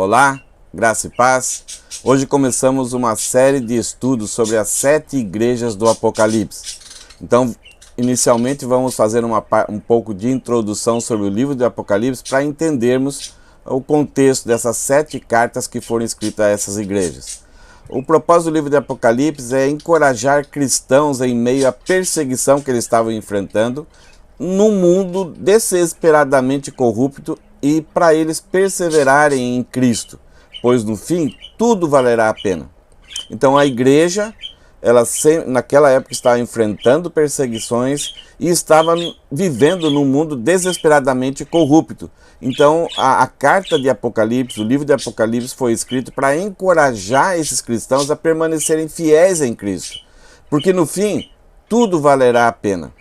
Olá, graça e paz. Hoje começamos uma série de estudos sobre as 7 igrejas do Apocalipse. Então, inicialmente vamos fazer um pouco de introdução sobre o livro de Apocalipse para entendermos o contexto dessas 7 cartas que foram escritas a essas igrejas. O propósito do livro de Apocalipse é encorajar cristãos em meio à perseguição que eles estavam enfrentando num mundo desesperadamente corrupto e para eles perseverarem em Cristo, pois no fim tudo valerá a pena. Então a igreja, ela naquela época estava enfrentando perseguições e estava vivendo num mundo desesperadamente corrupto. Então a carta de Apocalipse, o livro de Apocalipse foi escrito para encorajar esses cristãos a permanecerem fiéis em Cristo, porque no fim tudo valerá a pena.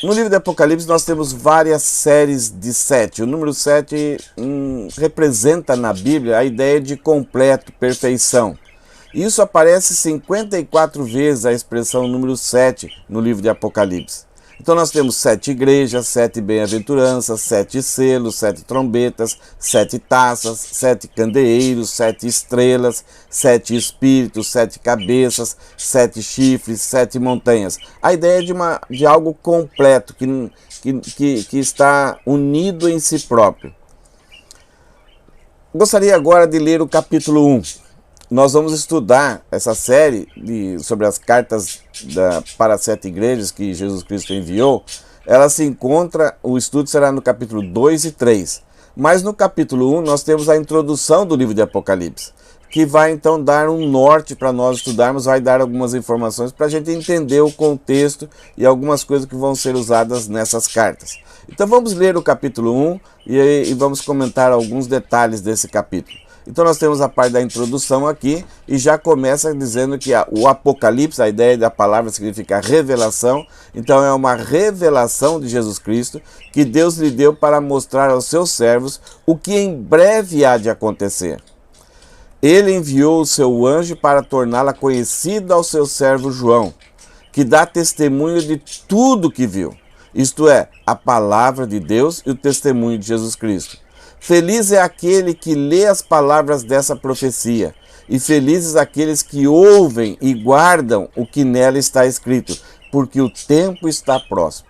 No livro de Apocalipse nós temos várias séries de 7. O número 7 representa na Bíblia a ideia de completo, perfeição. Isso aparece 54 vezes a expressão número 7 no livro de Apocalipse. Então nós temos 7 igrejas, 7 bem-aventuranças, 7 selos, 7 trombetas, 7 taças, 7 candeeiros, 7 estrelas, 7 espíritos, 7 cabeças, 7 chifres, 7 montanhas. A ideia é de algo completo, que está unido em si próprio. Gostaria agora de ler o capítulo 1. Nós vamos estudar essa série sobre as cartas para as 7 igrejas que Jesus Cristo enviou. Ela se encontra, o estudo será no capítulo 2 e 3. Mas no capítulo 1 nós temos a introdução do livro de Apocalipse, que vai então dar um norte para nós estudarmos, vai dar algumas informações para a gente entender o contexto e algumas coisas que vão ser usadas nessas cartas. Então vamos ler o capítulo 1 e vamos comentar alguns detalhes desse capítulo. Então nós temos a parte da introdução aqui e já começa dizendo que o Apocalipse, a ideia da palavra significa revelação, então é uma revelação de Jesus Cristo que Deus lhe deu para mostrar aos seus servos o que em breve há de acontecer. Ele enviou o seu anjo para torná-la conhecida ao seu servo João, que dá testemunho de tudo que viu, isto é, a palavra de Deus e o testemunho de Jesus Cristo. Feliz é aquele que lê as palavras dessa profecia, e felizes aqueles que ouvem e guardam o que nela está escrito, porque o tempo está próximo.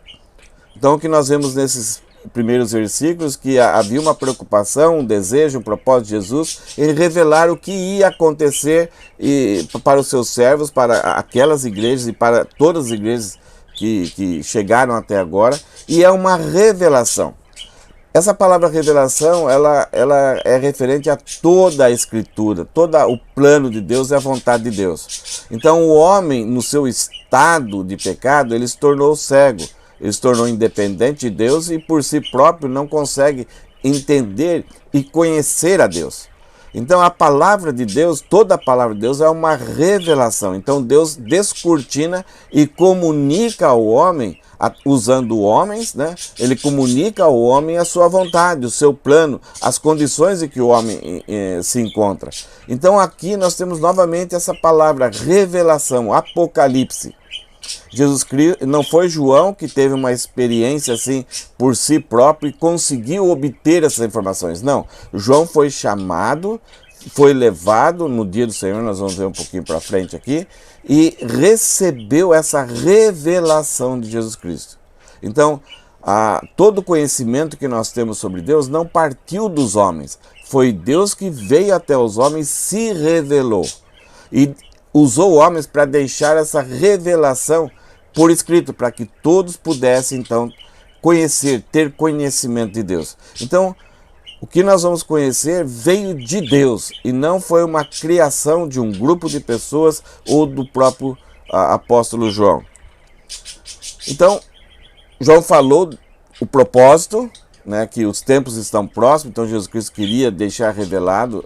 Então o que nós vemos nesses primeiros versículos, que havia uma preocupação, um desejo, um propósito de Jesus em revelar o que ia acontecer para os seus servos, para aquelas igrejas e para todas as igrejas que chegaram até agora, e é uma revelação. Essa palavra revelação, ela é referente a toda a Escritura, todo o plano de Deus e a vontade de Deus. Então o homem, no seu estado de pecado, ele se tornou cego, ele se tornou independente de Deus e por si próprio não consegue entender e conhecer a Deus. Então a palavra de Deus, toda a palavra de Deus é uma revelação. Então Deus descortina e comunica ao homem, usando homens, né? Ele comunica ao homem a sua vontade, o seu plano, as condições em que o homem se encontra. Então aqui nós temos novamente essa palavra revelação, Apocalipse. Jesus Cristo, não foi João que teve uma experiência assim por si próprio e conseguiu obter essas informações. Não, João foi chamado, foi levado no dia do Senhor, nós vamos ver um pouquinho para frente aqui, e recebeu essa revelação de Jesus Cristo. Então, todo o conhecimento que nós temos sobre Deus não partiu dos homens, foi Deus que veio até os homens, se revelou e usou homens para deixar essa revelação por escrito, para que todos pudessem então ter conhecimento de Deus. Então, o que nós vamos conhecer veio de Deus e não foi uma criação de um grupo de pessoas ou do próprio apóstolo João. Então, João falou o propósito, né, que os tempos estão próximos, então Jesus Cristo queria deixar revelado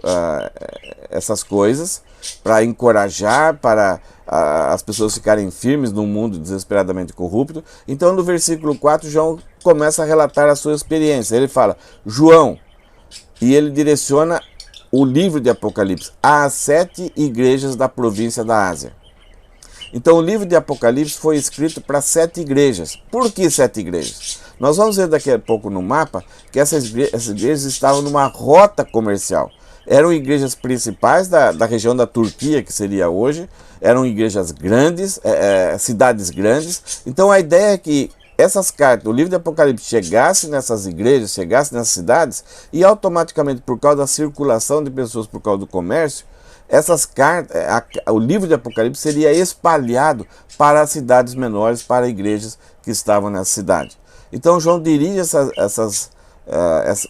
essas coisas para encorajar, para as pessoas ficarem firmes num mundo desesperadamente corrupto. Então no versículo 4, João começa a relatar a sua experiência. Ele fala, João, e ele direciona o livro de Apocalipse às 7 igrejas da província da Ásia. Então o livro de Apocalipse foi escrito para 7 igrejas. Por que 7 igrejas? Nós vamos ver daqui a pouco no mapa que essas igrejas estavam numa rota comercial. Eram igrejas principais da região da Turquia, que seria hoje, eram igrejas grandes, cidades grandes. Então a ideia é que essas cartas, o livro de Apocalipse chegasse nessas igrejas, chegasse nessas cidades, e automaticamente, por causa da circulação de pessoas, por causa do comércio, essas cartas, o livro de Apocalipse seria espalhado para as cidades menores, para igrejas que estavam nessa cidade. Então João dirige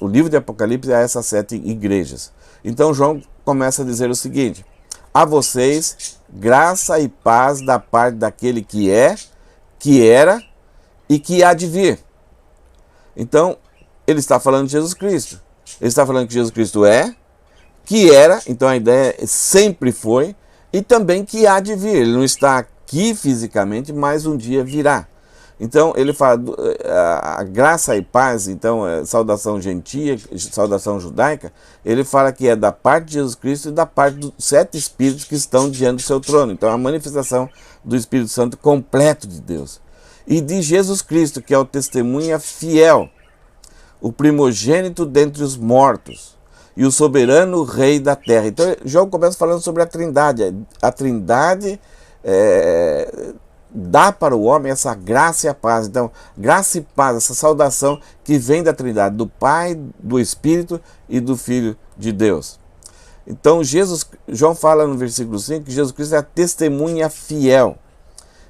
o livro de Apocalipse a essas 7 igrejas. Então João começa a dizer o seguinte: a vocês, graça e paz da parte daquele que é, que era e que há de vir. Então, ele está falando de Jesus Cristo. Ele está falando que Jesus Cristo é, que era, então a ideia sempre foi, e também que há de vir. Ele não está aqui fisicamente, mas um dia virá. Então, ele fala a graça e paz, então, saudação gentia, saudação judaica, ele fala que é da parte de Jesus Cristo e da parte dos 7 Espíritos que estão diante do seu trono. Então, a manifestação do Espírito Santo completo de Deus. E de Jesus Cristo, que é o testemunha fiel, o primogênito dentre os mortos e o soberano rei da terra. Então, João começa falando sobre a Trindade. A Trindade dá para o homem essa graça e a paz. Então, graça e paz, essa saudação que vem da Trindade, do Pai, do Espírito e do Filho de Deus. Então, João fala no versículo 5 que Jesus Cristo é a testemunha fiel.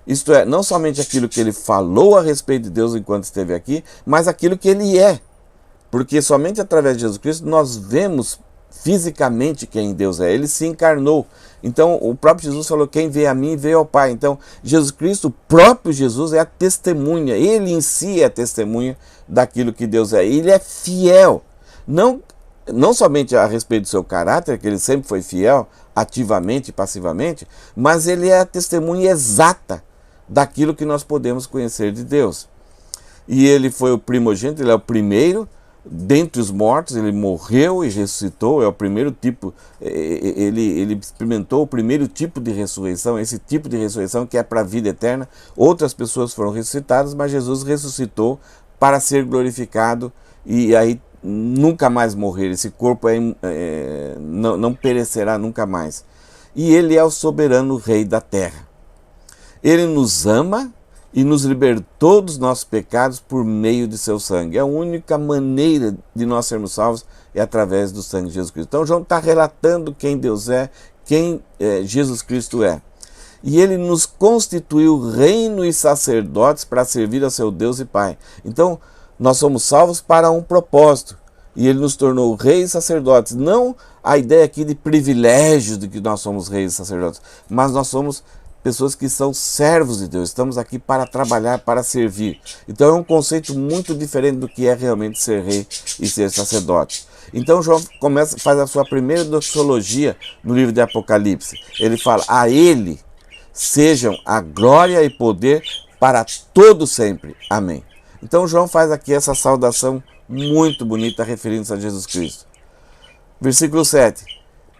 Isto é, não somente aquilo que ele falou a respeito de Deus enquanto esteve aqui, mas aquilo que ele é. Porque somente através de Jesus Cristo nós vemos fisicamente quem Deus é. Ele se encarnou. Então o próprio Jesus falou: quem vê a mim vê ao Pai. Então Jesus Cristo, o próprio Jesus, é a testemunha. Ele em si é a testemunha daquilo que Deus é. Ele é fiel. Não somente a respeito do seu caráter, que ele sempre foi fiel, ativamente e passivamente, mas ele é a testemunha exata daquilo que nós podemos conhecer de Deus. E ele foi o primogênito, ele é o primeiro dentre os mortos, ele morreu e ressuscitou, é o primeiro tipo, ele experimentou o primeiro tipo de ressurreição, esse tipo de ressurreição que é para a vida eterna. Outras pessoas foram ressuscitadas, mas Jesus ressuscitou para ser glorificado e aí nunca mais morrer. Esse corpo não perecerá nunca mais. E ele é o soberano rei da terra. Ele nos ama e nos libertou dos nossos pecados por meio de seu sangue. A única maneira de nós sermos salvos é através do sangue de Jesus Cristo. Então João está relatando quem Deus é, quem Jesus Cristo é. E ele nos constituiu reino e sacerdotes para servir a seu Deus e Pai. Então nós somos salvos para um propósito. E ele nos tornou reis e sacerdotes. Não a ideia aqui de privilégios de que nós somos reis e sacerdotes, mas nós somos pessoas que são servos de Deus, estamos aqui para trabalhar, para servir. Então é um conceito muito diferente do que é realmente ser rei e ser sacerdote. Então João faz a sua primeira doxologia no livro de Apocalipse. Ele fala: a ele sejam a glória e poder para todo sempre. Amém. Então João faz aqui essa saudação muito bonita referindo-se a Jesus Cristo. Versículo 7.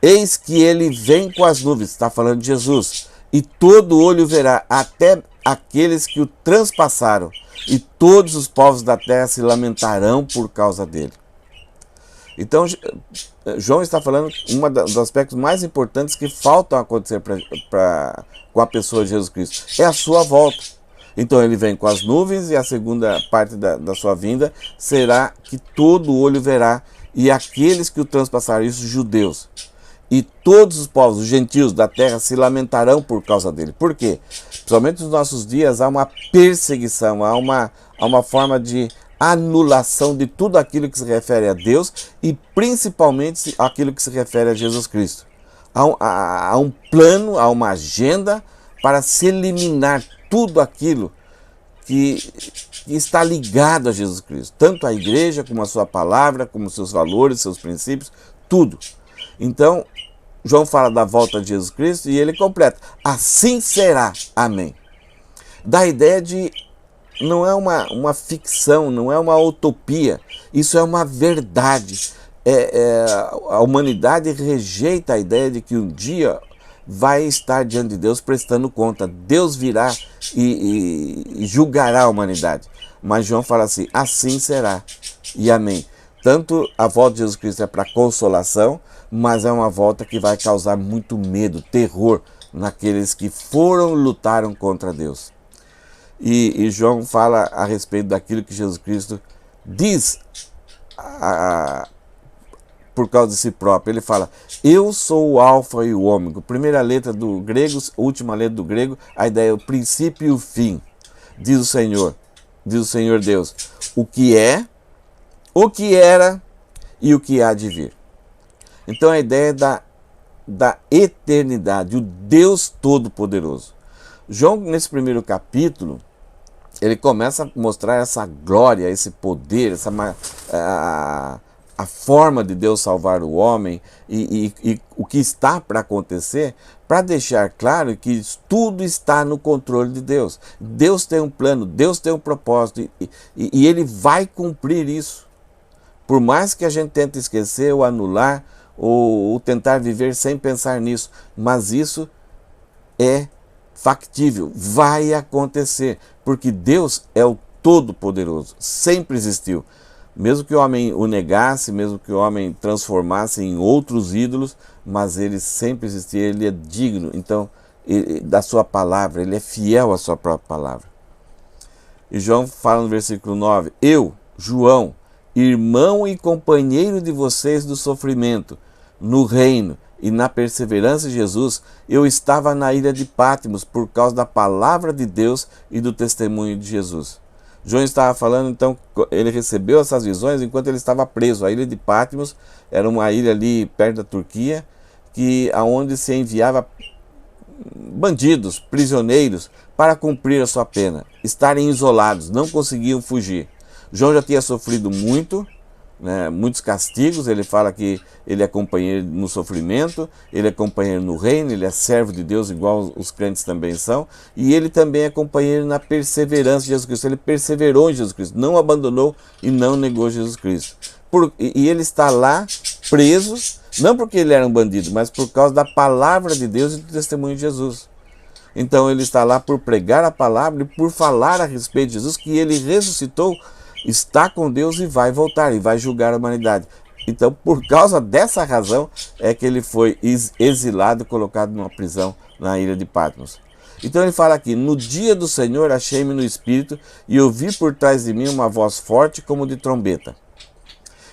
Eis que ele vem com as nuvens, está falando de Jesus, e todo olho verá, até aqueles que o transpassaram, e todos os povos da terra se lamentarão por causa dele. Então, João está falando um dos aspectos mais importantes que faltam acontecer com a pessoa de Jesus Cristo. É a sua volta. Então ele vem com as nuvens e a segunda parte da sua vinda será que todo olho verá, e aqueles que o transpassaram, isso judeus, e todos os povos, os gentios da terra, se lamentarão por causa dele. Por quê? Principalmente nos nossos dias há uma perseguição, há uma forma de anulação de tudo aquilo que se refere a Deus e principalmente aquilo que se refere a Jesus Cristo. Há um plano, há uma agenda para se eliminar tudo aquilo que está ligado a Jesus Cristo. Tanto a igreja, como a sua palavra, como os seus valores, seus princípios, tudo. Então, João fala da volta de Jesus Cristo e ele completa: assim será, amém. Da ideia de, não é uma ficção, não é uma utopia, isso é uma verdade. A humanidade rejeita a ideia de que um dia vai estar diante de Deus prestando conta. Deus virá e julgará a humanidade. Mas João fala assim, assim será. E amém. Tanto a volta de Jesus Cristo é para consolação, mas é uma volta que vai causar muito medo, terror naqueles que lutaram contra Deus. E João fala a respeito daquilo que Jesus Cristo diz por causa de si próprio. Ele fala, eu sou o alfa e o ômega. Primeira letra do grego, última letra do grego, a ideia é o princípio e o fim. Diz o Senhor Deus, o que é, o que era e o que há de vir. Então a ideia é da eternidade, o Deus Todo-Poderoso. João, nesse primeiro capítulo, ele começa a mostrar essa glória, esse poder, a forma de Deus salvar o homem e o que está para acontecer, para deixar claro que tudo está no controle de Deus. Deus tem um plano, Deus tem um propósito e Ele vai cumprir isso. Por mais que a gente tente esquecer ou anular ou tentar viver sem pensar nisso, mas isso é factível, vai acontecer, porque Deus é o Todo-Poderoso, sempre existiu. Mesmo que o homem o negasse, mesmo que o homem transformasse em outros ídolos, mas ele sempre existia, ele é digno, então, da sua palavra, ele é fiel à sua própria palavra. E João fala no versículo 9, eu, João, irmão e companheiro de vocês do sofrimento, no reino e na perseverança de Jesus, eu estava na ilha de Patmos por causa da palavra de Deus e do testemunho de Jesus. João estava falando, então, ele recebeu essas visões enquanto ele estava preso. A ilha de Patmos era uma ilha ali perto da Turquia, aonde se enviava bandidos, prisioneiros, para cumprir a sua pena, estarem isolados, não conseguiam fugir. João já tinha sofrido muito, muitos castigos. Ele fala que ele é companheiro no sofrimento, ele é companheiro no reino, ele é servo de Deus, igual os crentes também são, e ele também é companheiro na perseverança de Jesus Cristo. Ele perseverou em Jesus Cristo, não abandonou e não negou Jesus Cristo. E ele está lá preso, não porque ele era um bandido, mas por causa da palavra de Deus e do testemunho de Jesus. Então ele está lá por pregar a palavra e por falar a respeito de Jesus, que ele ressuscitou, está com Deus e vai voltar, e vai julgar a humanidade. Então, por causa dessa razão, é que ele foi exilado e colocado numa prisão na ilha de Patmos. Então ele fala aqui, no dia do Senhor achei-me no Espírito, e ouvi por trás de mim uma voz forte como de trombeta.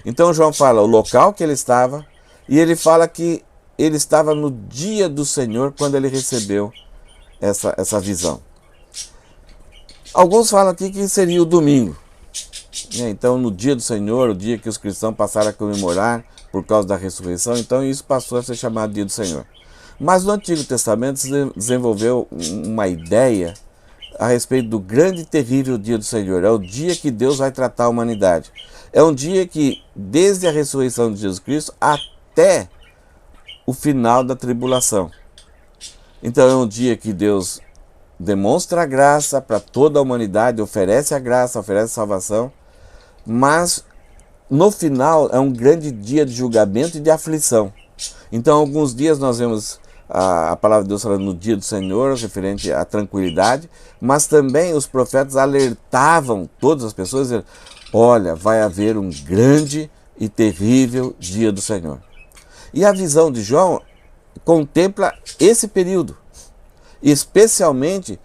Então João fala o local que ele estava, e ele fala que ele estava no dia do Senhor, quando ele recebeu essa visão. Alguns falam aqui que seria o domingo. Então, no dia do Senhor, o dia que os cristãos passaram a comemorar por causa da ressurreição, então isso passou a ser chamado dia do Senhor. Mas no Antigo Testamento se desenvolveu uma ideia a respeito do grande e terrível dia do Senhor. É o dia que Deus vai tratar a humanidade. É um dia que, desde a ressurreição de Jesus Cristo até o final da tribulação. Então é um dia que Deus demonstra a graça para toda a humanidade, oferece a graça, oferece a salvação, mas no final é um grande dia de julgamento e de aflição. Então alguns dias nós vemos a palavra de Deus falando no dia do Senhor, referente à tranquilidade, mas também os profetas alertavam todas as pessoas, dizendo, olha, vai haver um grande e terrível dia do Senhor. E a visão de João contempla esse período, especialmente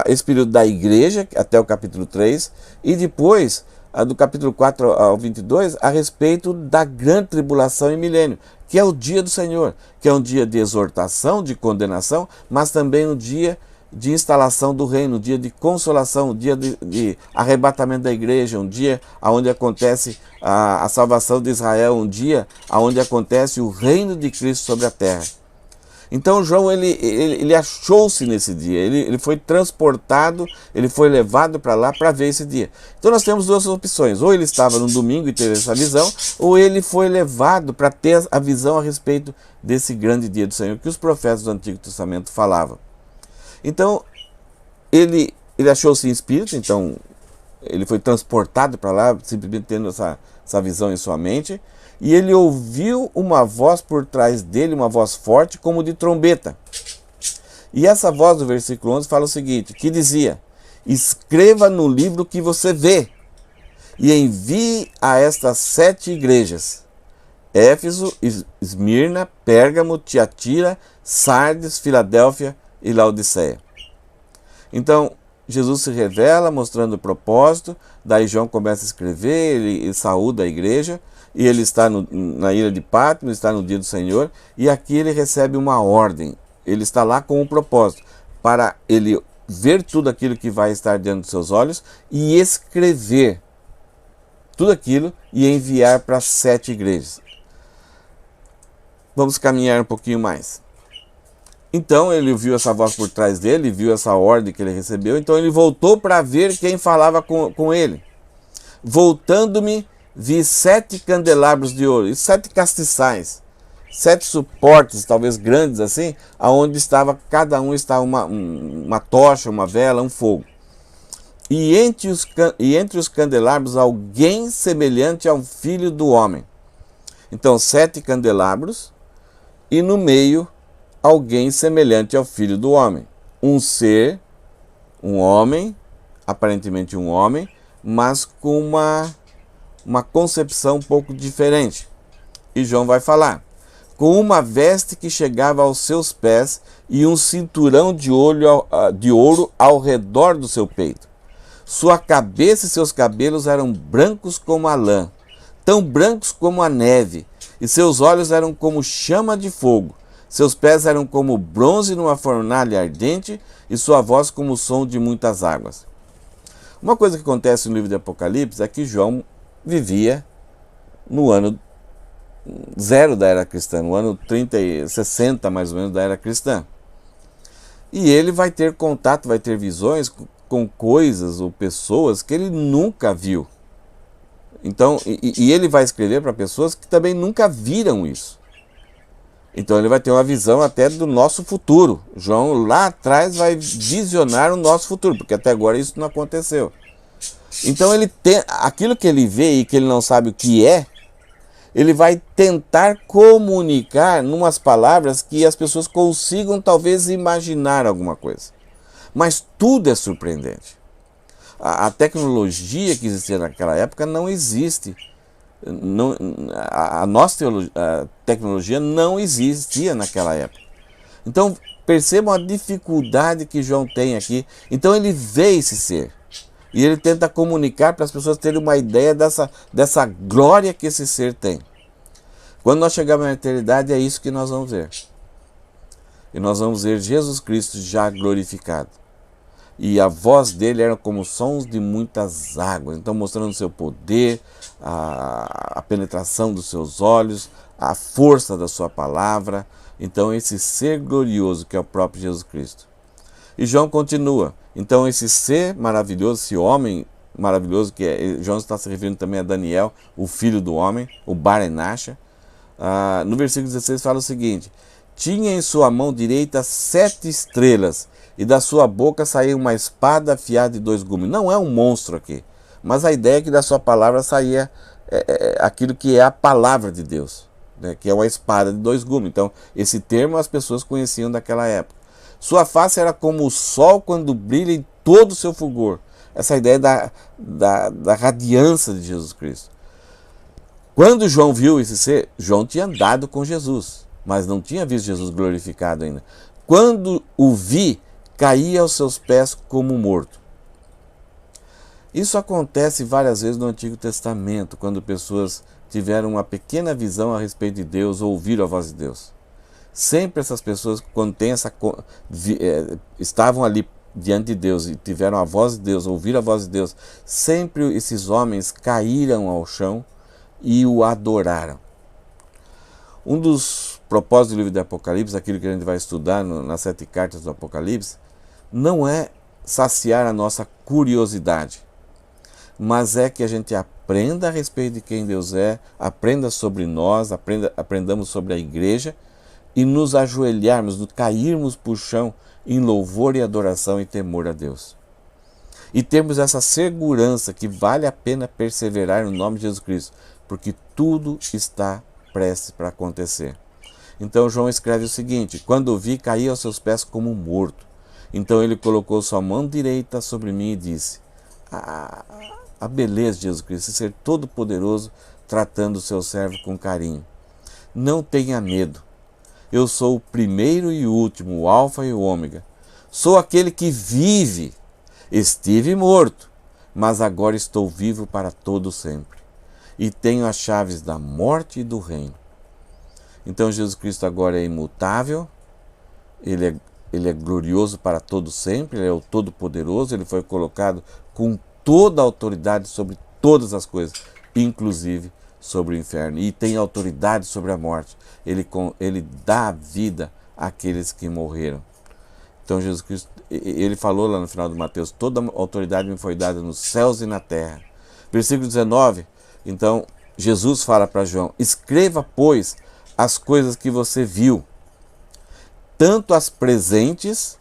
esse período da igreja, até o capítulo 3, e depois, do capítulo 4 ao 22, a respeito da grande tribulação e milênio, que é o dia do Senhor, que é um dia de exortação, de condenação, mas também um dia de instalação do reino, um dia de consolação, um dia de arrebatamento da igreja, um dia onde acontece a salvação de Israel, um dia onde acontece o reino de Cristo sobre a terra. Então João, ele achou-se nesse dia, ele foi transportado, ele foi levado para lá para ver esse dia. Então nós temos duas opções, ou ele estava no domingo e teve essa visão, ou ele foi levado para ter a visão a respeito desse grande dia do Senhor, que os profetas do Antigo Testamento falavam. Então ele achou-se em espírito, então ele foi transportado para lá, simplesmente tendo essa visão em sua mente, e ele ouviu uma voz por trás dele, uma voz forte como de trombeta. E essa voz do versículo 11 fala o seguinte, que dizia: escreva no livro que você vê e envie a estas 7 igrejas: Éfeso, Esmirna, Pérgamo, Tiatira, Sardes, Filadélfia e Laodiceia. Então, Jesus se revela mostrando o propósito, daí João começa a escrever, ele saúda a igreja, e ele está na ilha de Patmos, está no dia do Senhor, e aqui ele recebe uma ordem. Ele está lá com um propósito, para ele ver tudo aquilo que vai estar diante dos seus olhos e escrever tudo aquilo e enviar para as 7 igrejas. Vamos caminhar um pouquinho mais. Então ele viu essa voz por trás dele, viu essa ordem que ele recebeu, então ele voltou para ver quem falava com ele. Voltando-me, vi 7 candelabros de ouro e 7 castiçais, 7 suportes, talvez grandes assim, aonde estava, cada um estava uma tocha, uma vela, um fogo. E entre os candelabros alguém semelhante ao Filho do Homem. Então 7 candelabros e no meio alguém semelhante ao Filho do Homem. Um ser, um homem, aparentemente um homem, mas com uma concepção um pouco diferente. E João vai falar: com uma veste que chegava aos seus pés e um cinturão de ouro ao redor do seu peito. Sua cabeça e seus cabelos eram brancos como a lã, tão brancos como a neve, e seus olhos eram como chama de fogo. Seus pés eram como bronze numa fornalha ardente, e sua voz como o som de muitas águas. Uma coisa que acontece no livro de Apocalipse é que João vivia no ano 0 da era cristã, no ano 60 mais ou menos da era cristã. E ele vai ter contato, vai ter visões com coisas ou pessoas que ele nunca viu. Então, e ele vai escrever para pessoas que também nunca viram isso. Então ele vai ter uma visão até do nosso futuro. João lá atrás vai visionar o nosso futuro, porque até agora isso não aconteceu. Então ele tem aquilo que ele vê e que ele não sabe o que é, ele vai tentar comunicar numas palavras que as pessoas consigam talvez imaginar alguma coisa. Mas tudo é surpreendente. A tecnologia que existia naquela época não existe. Não, a nossa tecnologia não existia naquela época. Então percebam a dificuldade que João tem aqui. Então ele vê esse ser e ele tenta comunicar para as pessoas terem uma ideia dessa glória que esse ser tem. Quando nós chegarmos na eternidade, é isso que nós vamos ver. E nós vamos ver Jesus Cristo já glorificado. E a voz dele era como sons de muitas águas, então mostrando o seu poder, a penetração dos seus olhos, a força da sua palavra. Então esse ser glorioso que é o próprio Jesus Cristo. E João continua, então esse ser maravilhoso, esse homem maravilhoso, João está se referindo também a Daniel, o filho do homem, o Bar Enasha, no versículo 16 fala o seguinte: tinha em sua mão direita 7 estrelas, e da sua boca saía uma espada afiada de 2 gumes. Não é um monstro aqui, mas a ideia é que da sua palavra saía aquilo que é a palavra de Deus, né, que é uma espada de 2 gumes. Então, esse termo as pessoas conheciam daquela época. Sua face era como o sol quando brilha em todo o seu fulgor. Essa ideia da radiância de Jesus Cristo. Quando João viu esse ser, João tinha andado com Jesus, mas não tinha visto Jesus glorificado ainda. Quando o vi, caía aos seus pés como morto. Isso acontece várias vezes no Antigo Testamento, quando pessoas tiveram uma pequena visão a respeito de Deus ou ouviram a voz de Deus. Sempre essas pessoas, quando tem estavam ali diante de Deus e tiveram a voz de Deus, ouviram a voz de Deus, sempre esses homens caíram ao chão e o adoraram. Um dos propósitos do livro de Apocalipse, aquilo que a gente vai estudar nas 7 cartas do Apocalipse, não é saciar a nossa curiosidade, mas é que a gente aprenda a respeito de quem Deus é, aprenda sobre nós, aprendamos sobre a igreja e nos ajoelharmos, nos cairmos para o chão em louvor e adoração e temor a Deus. E temos essa segurança que vale a pena perseverar no nome de Jesus Cristo, porque tudo está prestes para acontecer. Então João escreve o seguinte: quando o vi, caí aos seus pés como morto. Então ele colocou sua mão direita sobre mim e disse: a beleza de Jesus Cristo, ser todo-poderoso, tratando o seu servo com carinho. Não tenha medo. Eu sou o primeiro e o último, o alfa e o ômega. Sou aquele que vive. Estive morto, mas agora estou vivo para todo sempre. E tenho as chaves da morte e do reino. Então Jesus Cristo agora é imutável, ele é glorioso para todo sempre, ele é o todo-poderoso, ele foi colocado com toda a autoridade sobre todas as coisas, inclusive sobre o inferno, e tem autoridade sobre a morte. Ele dá vida àqueles que morreram. Então Jesus Cristo, ele falou lá no final de Mateus: toda a autoridade me foi dada nos céus e na terra. Versículo 19, então Jesus fala para João: escreva, pois, as coisas que você viu, tanto as presentes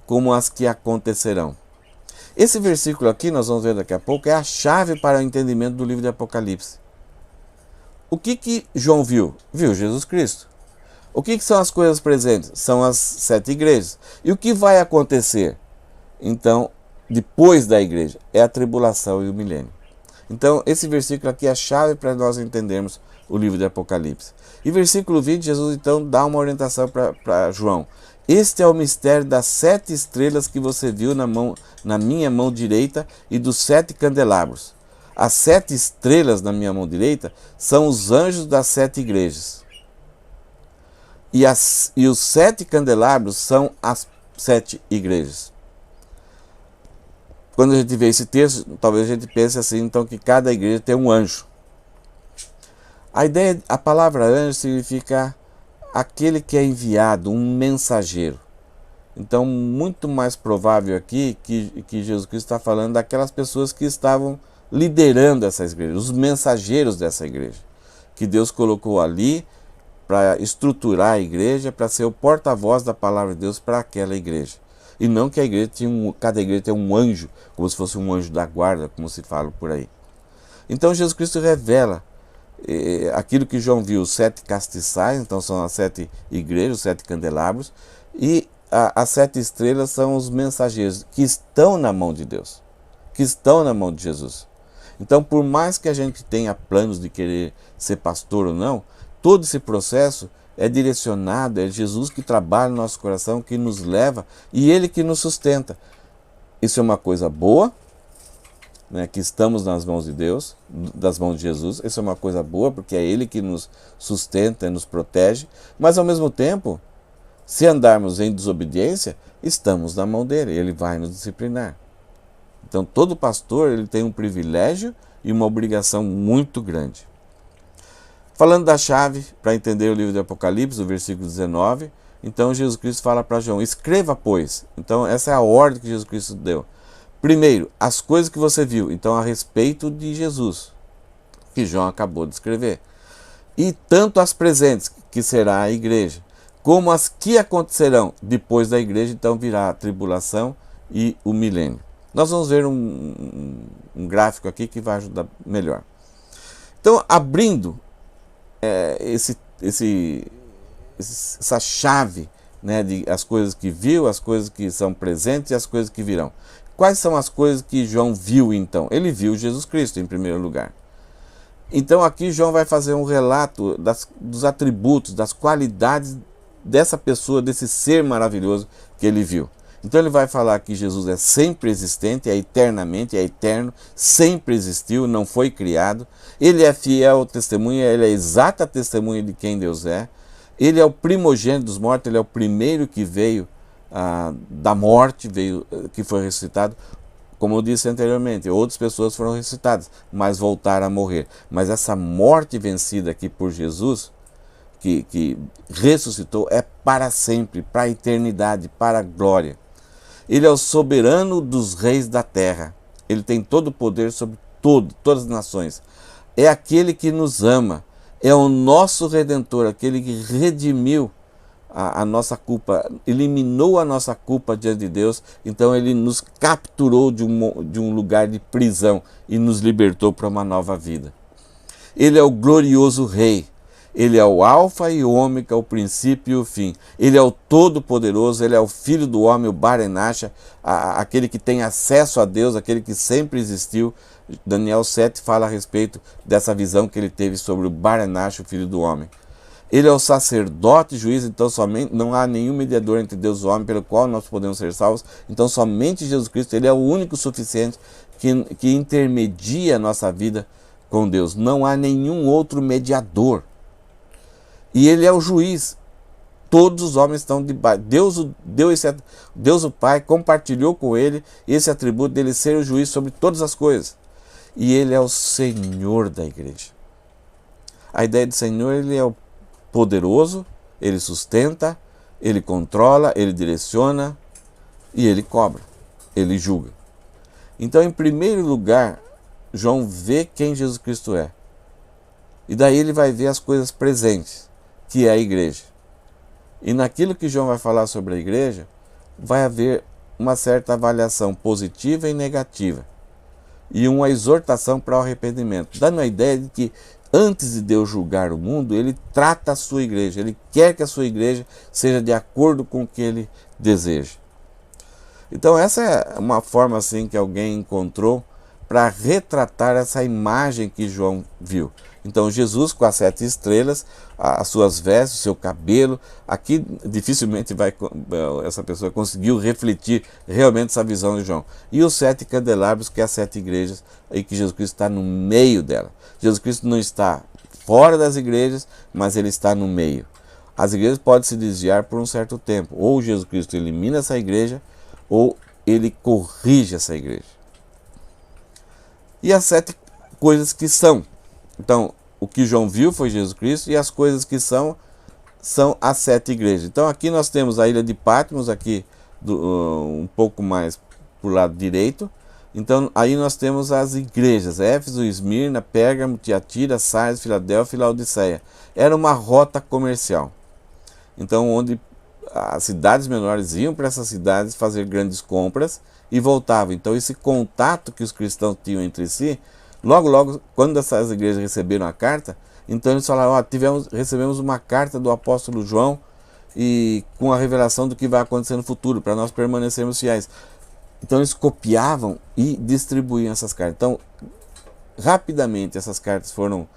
como as que acontecerão. Esse versículo aqui, nós vamos ver daqui a pouco, é a chave para o entendimento do livro de Apocalipse. O que João viu? Viu Jesus Cristo. O que são as coisas presentes? São as 7 igrejas. E o que vai acontecer, então, depois da igreja? É a tribulação e o milênio. Então, esse versículo aqui é a chave para nós entendermos o livro de Apocalipse. E versículo 20, Jesus então dá uma orientação para João. Este é o mistério das 7 estrelas que você viu na minha mão direita e dos 7 candelabros. As 7 estrelas na minha mão direita são os anjos das 7 igrejas. E os 7 candelabros são as 7 igrejas. Quando a gente vê esse texto, talvez a gente pense assim, então, que cada igreja tem um anjo. A palavra anjo significa aquele que é enviado, um mensageiro. Então, muito mais provável aqui que Jesus Cristo está falando daquelas pessoas que estavam liderando essa igreja, os mensageiros dessa igreja, que Deus colocou ali para estruturar a igreja, para ser o porta-voz da palavra de Deus para aquela igreja. E não que a igreja cada igreja tem um anjo, como se fosse um anjo da guarda, como se fala por aí. Então Jesus Cristo revela aquilo que João viu, os 7 castiçais, então são as 7 igrejas, os 7 candelabros, e as 7 estrelas são os mensageiros que estão na mão de Deus, que estão na mão de Jesus. Então, por mais que a gente tenha planos de querer ser pastor ou não, todo esse processo é direcionado, é Jesus que trabalha no nosso coração, que nos leva e Ele que nos sustenta. Isso é uma coisa boa, né, que estamos nas mãos de Deus, das mãos de Jesus. Isso é uma coisa boa, porque é Ele que nos sustenta e nos protege, mas ao mesmo tempo, se andarmos em desobediência, estamos na mão dele, Ele vai nos disciplinar. Então todo pastor ele tem um privilégio e uma obrigação muito grande. Falando da chave para entender o livro de Apocalipse, o versículo 19, então Jesus Cristo fala para João: escreva, pois. Então essa é a ordem que Jesus Cristo deu. Primeiro, as coisas que você viu, então a respeito de Jesus, que João acabou de escrever. E tanto as presentes, que será a igreja, como as que acontecerão depois da igreja, então virá a tribulação e o milênio. Nós vamos ver um gráfico aqui que vai ajudar melhor. Então, abrindo essa chave, né, de as coisas que viu, as coisas que são presentes e as coisas que virão. Quais são as coisas que João viu então? Ele viu Jesus Cristo em primeiro lugar. Então aqui João vai fazer um relato dos atributos, das qualidades dessa pessoa, desse ser maravilhoso que ele viu. Então ele vai falar que Jesus é sempre existente, é eternamente, é eterno, sempre existiu, não foi criado. Ele é fiel testemunha, ele é exata testemunha de quem Deus é. Ele é o primogênito dos mortos, ele é o primeiro que veio da morte, que foi ressuscitado. Como eu disse anteriormente, outras pessoas foram ressuscitadas, mas voltaram a morrer. Mas essa morte vencida aqui por Jesus, que ressuscitou, é para sempre, para a eternidade, para a glória. Ele é o soberano dos reis da terra. Ele tem todo o poder sobre todas as nações. É aquele que nos ama. É o nosso Redentor, aquele que redimiu a nossa culpa, eliminou a nossa culpa diante de Deus. Então ele nos capturou de um lugar de prisão e nos libertou para uma nova vida. Ele é o glorioso Rei. Ele é o alfa e o ômega, o princípio e o fim. Ele é o todo-poderoso, ele é o filho do homem, o Barenacha, aquele que tem acesso a Deus, aquele que sempre existiu. Daniel 7 fala a respeito dessa visão que ele teve sobre o Barenacha, o filho do homem. Ele é o sacerdote e juiz, então somente não há nenhum mediador entre Deus e o homem pelo qual nós podemos ser salvos. Então somente Jesus Cristo, ele é o único suficiente que intermedia a nossa vida com Deus. Não há nenhum outro mediador. E ele é o juiz. Todos os homens estão debaixo. Deus o Pai compartilhou com ele esse atributo dele ser o juiz sobre todas as coisas. E ele é o Senhor da igreja. A ideia de Senhor, ele é o poderoso, ele sustenta, ele controla, ele direciona e ele cobra, ele julga. Então, em primeiro lugar, João vê quem Jesus Cristo é. E daí ele vai ver as coisas presentes, que é a igreja. E naquilo que João vai falar sobre a igreja, vai haver uma certa avaliação positiva e negativa. E uma exortação para o arrependimento, dando a ideia de que antes de Deus julgar o mundo, ele trata a sua igreja, ele quer que a sua igreja seja de acordo com o que ele deseja. Então essa é uma forma assim que alguém encontrou para retratar essa imagem que João viu. Então Jesus com as 7 estrelas, as suas vestes, o seu cabelo, aqui dificilmente essa pessoa conseguiu refletir realmente essa visão de João. E os 7 candelabros, que é as 7 igrejas, aí que Jesus Cristo está no meio dela. Jesus Cristo não está fora das igrejas, mas ele está no meio. As igrejas podem se desviar por um certo tempo. Ou Jesus Cristo elimina essa igreja, ou ele corrige essa igreja. E as 7 coisas que são. Então, o que João viu foi Jesus Cristo, e as coisas que são as 7 igrejas. Então, aqui nós temos a ilha de Patmos, aqui um pouco mais para o lado direito. Então, aí nós temos as igrejas, Éfeso, Esmirna, Pérgamo, Tiatira, Sardes, Filadélfia e Laodiceia. Era uma rota comercial. Então, onde as cidades menores iam para essas cidades fazer grandes compras e voltavam. Então, esse contato que os cristãos tinham entre si, logo, quando essas igrejas receberam a carta, então eles falaram, recebemos uma carta do apóstolo João e com a revelação do que vai acontecer no futuro, para nós permanecermos fiéis. Então eles copiavam e distribuíam essas cartas. Então, rapidamente essas cartas foram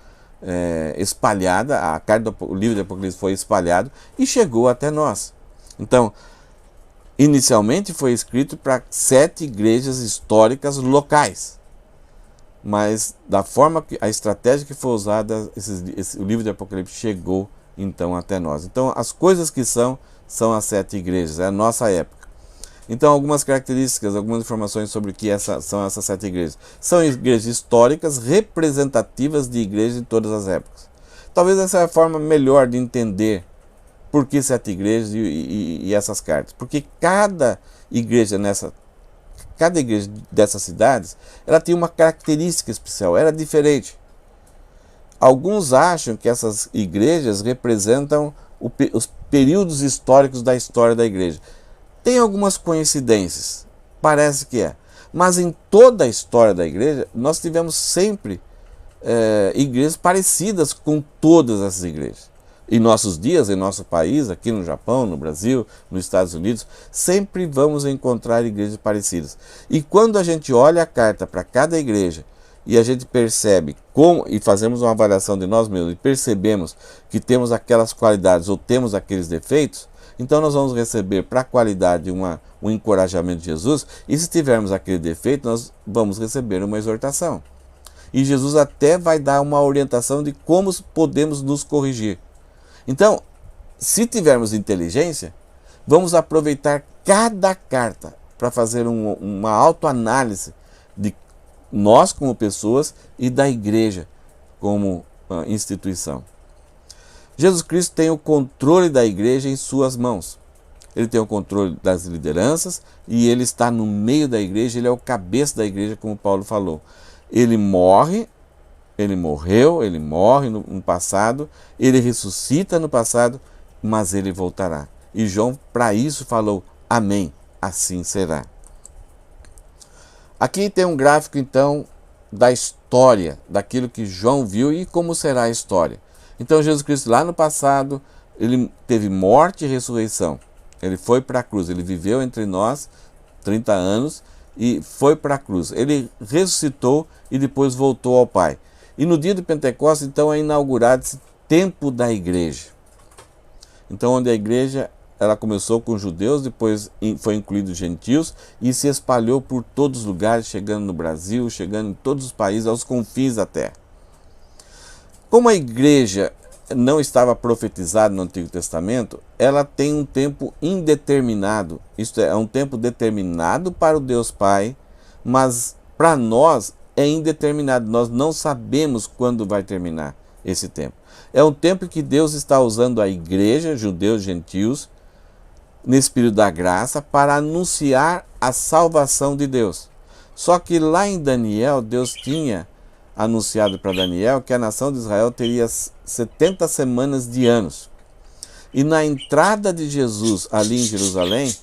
espalhadas, o livro de Apocalipse foi espalhado e chegou até nós. Então, inicialmente foi escrito para 7 igrejas históricas locais. Mas da forma que a estratégia que foi usada, o livro de Apocalipse chegou então até nós. Então as coisas que são as 7 igrejas, é a nossa época. Então algumas características, algumas informações sobre o que são essas 7 igrejas. São igrejas históricas representativas de igrejas de todas as épocas. Talvez essa é a forma melhor de entender por que 7 igrejas e essas cartas. Porque cada igreja dessas cidades, ela tinha uma característica especial, era diferente. Alguns acham que essas igrejas representam os períodos históricos da história da igreja. Tem algumas coincidências, parece que é. Mas em toda a história da igreja, nós tivemos sempre igrejas parecidas com todas essas igrejas. Em nossos dias, em nosso país, aqui no Japão, no Brasil, nos Estados Unidos, sempre vamos encontrar igrejas parecidas. E quando a gente olha a carta para cada igreja e a gente percebe e fazemos uma avaliação de nós mesmos e percebemos que temos aquelas qualidades ou temos aqueles defeitos, então nós vamos receber para a qualidade um encorajamento de Jesus, e se tivermos aquele defeito, nós vamos receber uma exortação. E Jesus até vai dar uma orientação de como podemos nos corrigir. Então, se tivermos inteligência, vamos aproveitar cada carta para fazer uma autoanálise de nós como pessoas e da igreja como instituição. Jesus Cristo tem o controle da igreja em suas mãos. Ele tem o controle das lideranças e ele está no meio da igreja, ele é o cabeça da igreja, como Paulo falou. Ele morre, ele morre no passado, ele ressuscita no passado, mas ele voltará. E João, para isso, falou, amém, assim será. Aqui tem um gráfico, então, da história, daquilo que João viu e como será a história. Então Jesus Cristo lá no passado, ele teve morte e ressurreição. Ele foi para a cruz, ele viveu entre nós 30 anos e foi para a cruz. Ele ressuscitou e depois voltou ao Pai. E no dia de Pentecostes, então, é inaugurado esse tempo da igreja. Então, onde a igreja, ela começou com judeus, depois foi incluído os gentios e se espalhou por todos os lugares, chegando no Brasil, chegando em todos os países, aos confins da terra. Como a igreja não estava profetizada no Antigo Testamento, ela tem um tempo indeterminado, isto é um tempo determinado para o Deus Pai, mas para nós é indeterminado, nós não sabemos quando vai terminar esse tempo. É um tempo que Deus está usando a igreja, judeus, gentios, nesse período da graça, para anunciar a salvação de Deus. Só que lá em Daniel, Deus tinha anunciado para Daniel que a nação de Israel teria 70 semanas de anos. E na entrada de Jesus ali em Jerusalém,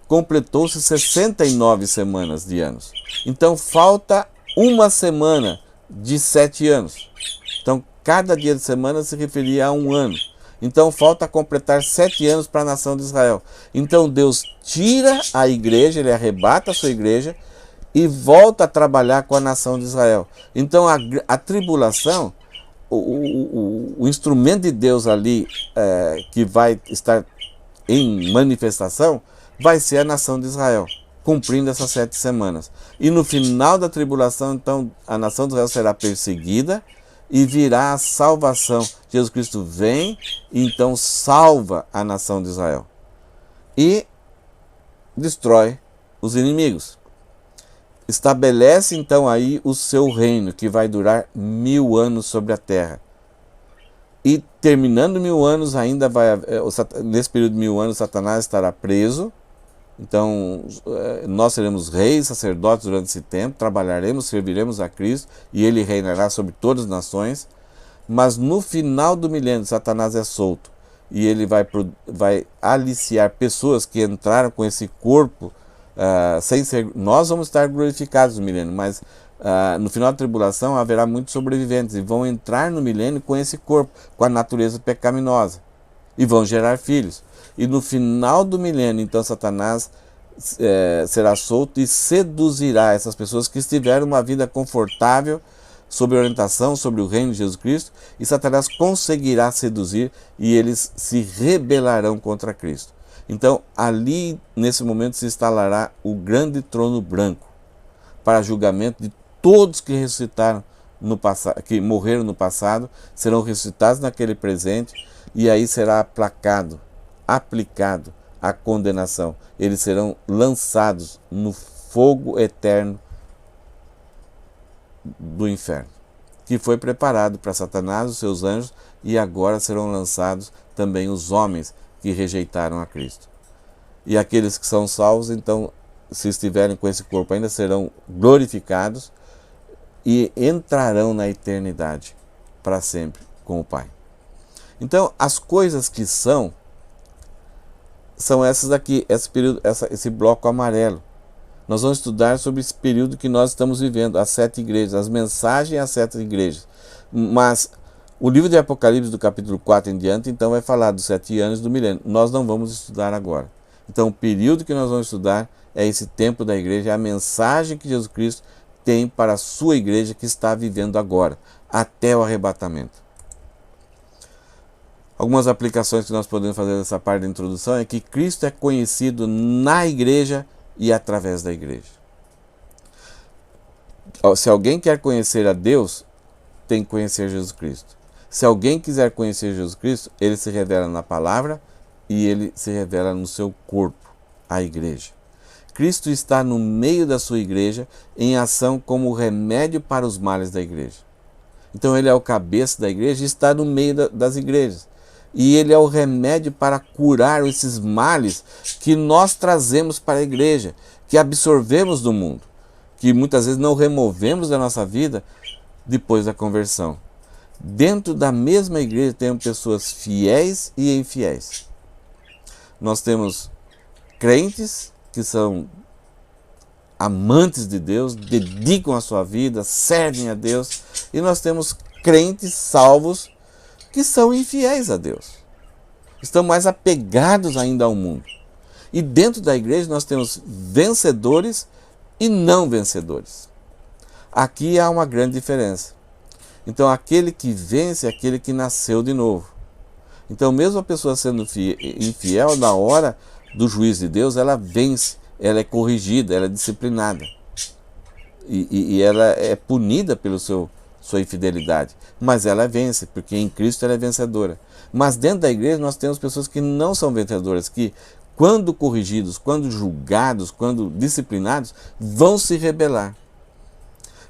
completou-se 69 semanas de anos. Então falta uma semana de 7 anos. Então cada dia de semana se referia a um ano. Então falta completar 7 anos para a nação de Israel. Então Deus tira a igreja, ele arrebata a sua igreja e volta a trabalhar com a nação de Israel. Então a tribulação, o instrumento de Deus ali que vai estar em manifestação, vai ser a nação de Israel, cumprindo essas 7 semanas. E no final da tribulação, então, a nação de Israel será perseguida e virá a salvação. Jesus Cristo vem e então salva a nação de Israel e destrói os inimigos. Estabelece então aí o seu reino, que vai durar 1000 anos sobre a terra. E terminando 1000 anos, ainda vai, nesse período de 1000 anos, Satanás estará preso. Então nós seremos reis, sacerdotes durante esse tempo, trabalharemos, serviremos a Cristo e ele reinará sobre todas as nações. Mas no final do milênio, Satanás é solto e ele vai aliciar pessoas que entraram com esse corpo sem ser. Nós vamos estar glorificados no milênio, mas no final da tribulação haverá muitos sobreviventes e vão entrar no milênio com esse corpo, com a natureza pecaminosa, e vão gerar filhos. E no final do milênio, então, Satanás será solto e seduzirá essas pessoas que estiveram uma vida confortável, sob orientação, sobre o reino de Jesus Cristo, e Satanás conseguirá seduzir e eles se rebelarão contra Cristo. Então, ali, nesse momento, se instalará o grande trono branco, para julgamento de todos que ressuscitaram no passado, que morreram no passado, serão ressuscitados naquele presente, e aí será aplicado a condenação. Eles serão lançados no fogo eterno do inferno, que foi preparado para Satanás, os seus anjos, e agora serão lançados também os homens que rejeitaram a Cristo. E aqueles que são salvos, então, se estiverem com esse corpo, ainda serão glorificados e entrarão na eternidade para sempre com o Pai. Então, as coisas que são essas aqui, esse bloco amarelo. Nós vamos estudar sobre esse período que nós estamos vivendo, as 7 igrejas, as mensagens às 7 igrejas. Mas o livro de Apocalipse, do capítulo 4 em diante, então vai falar dos 7 anos do milênio. Nós não vamos estudar agora. Então o período que nós vamos estudar é esse tempo da igreja, é a mensagem que Jesus Cristo tem para a sua igreja que está vivendo agora, até o arrebatamento. Algumas aplicações que nós podemos fazer dessa parte da introdução é que Cristo é conhecido na igreja e através da igreja. Se alguém quer conhecer a Deus, tem que conhecer Jesus Cristo. Se alguém quiser conhecer Jesus Cristo, ele se revela na palavra e ele se revela no seu corpo, a igreja. Cristo está no meio da sua igreja em ação como remédio para os males da igreja. Então ele é o cabeça da igreja e está no meio das igrejas. E ele é o remédio para curar esses males que nós trazemos para a igreja, que absorvemos do mundo, que muitas vezes não removemos da nossa vida depois da conversão. Dentro da mesma igreja temos pessoas fiéis e infiéis. Nós temos crentes que são amantes de Deus, dedicam a sua vida, servem a Deus, e nós temos crentes salvos que são infiéis a Deus. Estão mais apegados ainda ao mundo. E dentro da igreja nós temos vencedores e não vencedores. Aqui há uma grande diferença. Então aquele que vence é aquele que nasceu de novo. Então mesmo a pessoa sendo infiel, na hora do juízo de Deus, ela vence, ela é corrigida, ela é disciplinada. E ela é punida pela sua infidelidade. Mas ela vence, porque em Cristo ela é vencedora. Mas dentro da igreja nós temos pessoas que não são vencedoras, que quando corrigidos, quando julgados, quando disciplinados, vão se rebelar.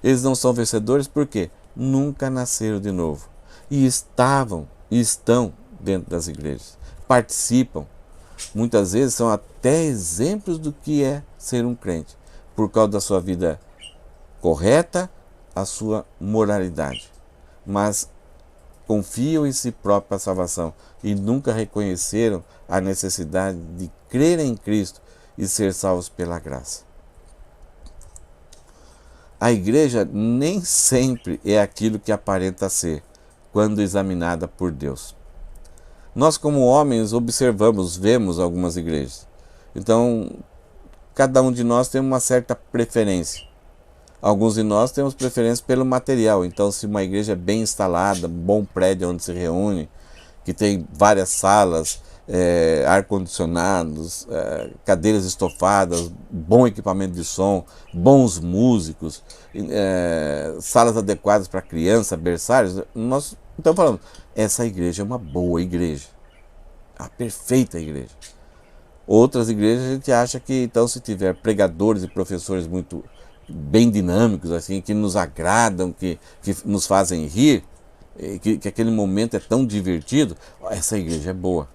Eles não são vencedores porque nunca nasceram de novo. E estavam e estão dentro das igrejas. Participam. Muitas vezes são até exemplos do que é ser um crente, por causa da sua vida correta, a sua moralidade. Mas confiam em si próprios para a salvação e nunca reconheceram a necessidade de crer em Cristo e ser salvos pela graça. A igreja nem sempre é aquilo que aparenta ser, quando examinada por Deus. Nós, como homens, observamos, vemos algumas igrejas. Então, cada um de nós tem uma certa preferência. Alguns de nós temos preferência pelo material. Então, se uma igreja é bem instalada, um bom prédio onde se reúne, que tem várias salas, ar-condicionados, cadeiras estofadas, bom equipamento de som, bons músicos, salas adequadas para crianças, berçários, nós estamos falando, essa igreja é uma boa igreja, a perfeita igreja. Outras igrejas a gente acha que, então, se tiver pregadores e professores muito bem dinâmicos, assim, que nos agradam, que nos fazem rir, que aquele momento é tão divertido, essa igreja é boa.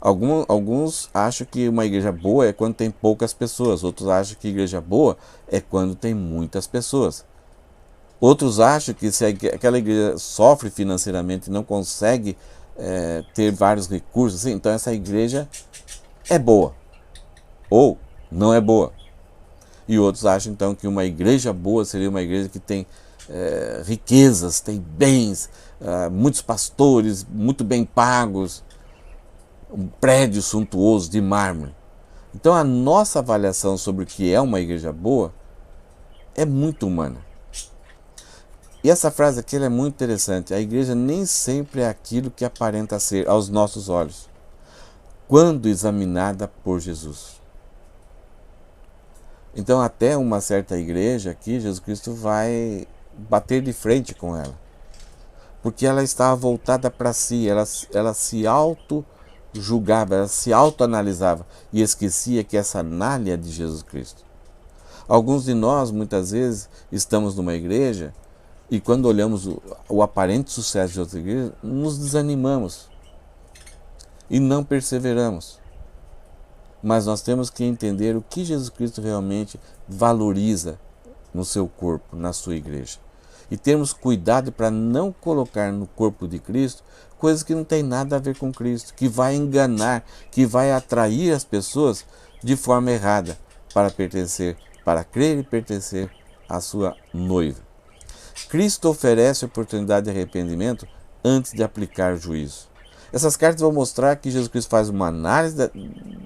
Alguns acham que uma igreja boa é quando tem poucas pessoas, outros acham que igreja boa é quando tem muitas pessoas. Outros acham que se aquela igreja sofre financeiramente e não consegue ter vários recursos, assim, então essa igreja é boa ou não é boa. E outros acham então que uma igreja boa seria uma igreja que tem riquezas, tem bens, muitos pastores, muito bem pagos, um prédio suntuoso de mármore. Então a nossa avaliação sobre o que é uma igreja boa é muito humana. E essa frase aqui ela é muito interessante. A igreja nem sempre é aquilo que aparenta ser aos nossos olhos, quando examinada por Jesus. Então até uma certa igreja aqui, Jesus Cristo vai bater de frente com ela. Porque ela estava voltada para si, ela se auto-julgava, ela se auto-analisava e esquecia que essa análise é de Jesus Cristo. Alguns de nós, muitas vezes, estamos numa igreja e quando olhamos o aparente sucesso de outra igreja, nos desanimamos e não perseveramos. Mas nós temos que entender o que Jesus Cristo realmente valoriza no seu corpo, na sua igreja. E termos cuidado para não colocar no corpo de Cristo coisas que não tem nada a ver com Cristo, que vai enganar, que vai atrair as pessoas de forma errada para crer e pertencer à sua noiva. Cristo oferece oportunidade de arrependimento antes de aplicar juízo. Essas cartas vão mostrar que Jesus Cristo faz uma análise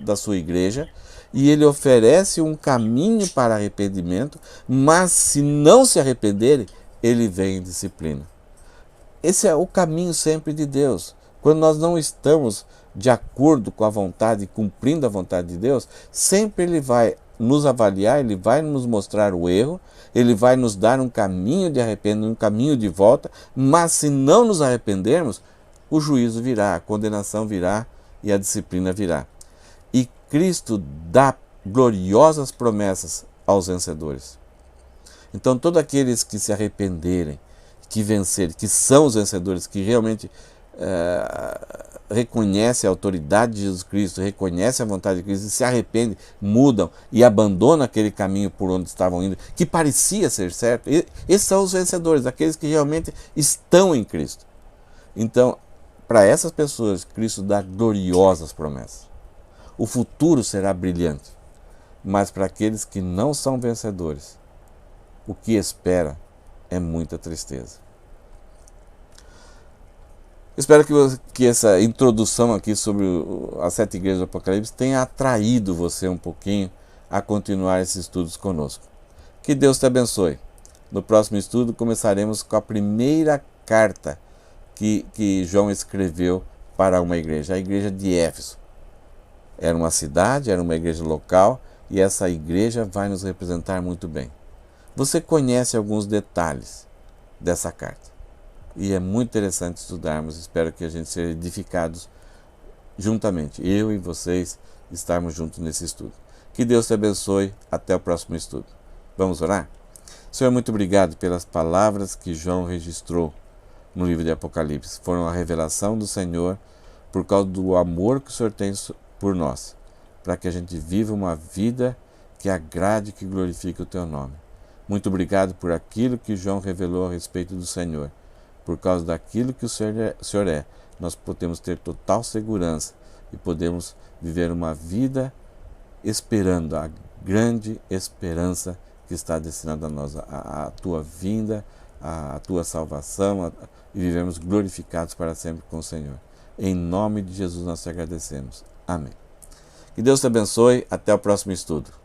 da sua igreja e ele oferece um caminho para arrependimento, mas se não se arrependerem, ele vem em disciplina. Esse é o caminho sempre de Deus. Quando nós não estamos de acordo com a vontade, cumprindo a vontade de Deus, sempre ele vai nos avaliar, ele vai nos mostrar o erro, ele vai nos dar um caminho de arrependimento, um caminho de volta, mas se não nos arrependermos, o juízo virá, a condenação virá e a disciplina virá. E Cristo dá gloriosas promessas aos vencedores. Então todos aqueles que se arrependerem, que vencerem, que são os vencedores, que realmente reconhecem a autoridade de Jesus Cristo, reconhecem a vontade de Cristo e se arrependem, mudam e abandonam aquele caminho por onde estavam indo, que parecia ser certo, esses são os vencedores, aqueles que realmente estão em Cristo. Então, para essas pessoas, Cristo dá gloriosas promessas. O futuro será brilhante, mas para aqueles que não são vencedores, o que espera é muita tristeza. Espero que essa introdução aqui sobre as 7 igrejas do Apocalipse tenha atraído você um pouquinho a continuar esses estudos conosco. Que Deus te abençoe. No próximo estudo começaremos com a primeira carta que João escreveu para uma igreja, a igreja de Éfeso. Era uma cidade, era uma igreja local, e essa igreja vai nos representar muito bem. Você conhece alguns detalhes dessa carta. E é muito interessante estudarmos, espero que a gente seja edificados juntamente, eu e vocês, estarmos juntos nesse estudo. Que Deus te abençoe, até o próximo estudo. Vamos orar? Senhor, muito obrigado pelas palavras que João registrou no livro de Apocalipse. Foram a revelação do Senhor por causa do amor que o Senhor tem por nós, para que a gente viva uma vida que agrade e que glorifique o Teu nome. Muito obrigado por aquilo que João revelou a respeito do Senhor. Por causa daquilo que o Senhor é, nós podemos ter total segurança e podemos viver uma vida esperando a grande esperança que está destinada a nós, a tua vinda, a tua salvação, e vivemos glorificados para sempre com o Senhor. Em nome de Jesus nós te agradecemos. Amém. Que Deus te abençoe. Até o próximo estudo.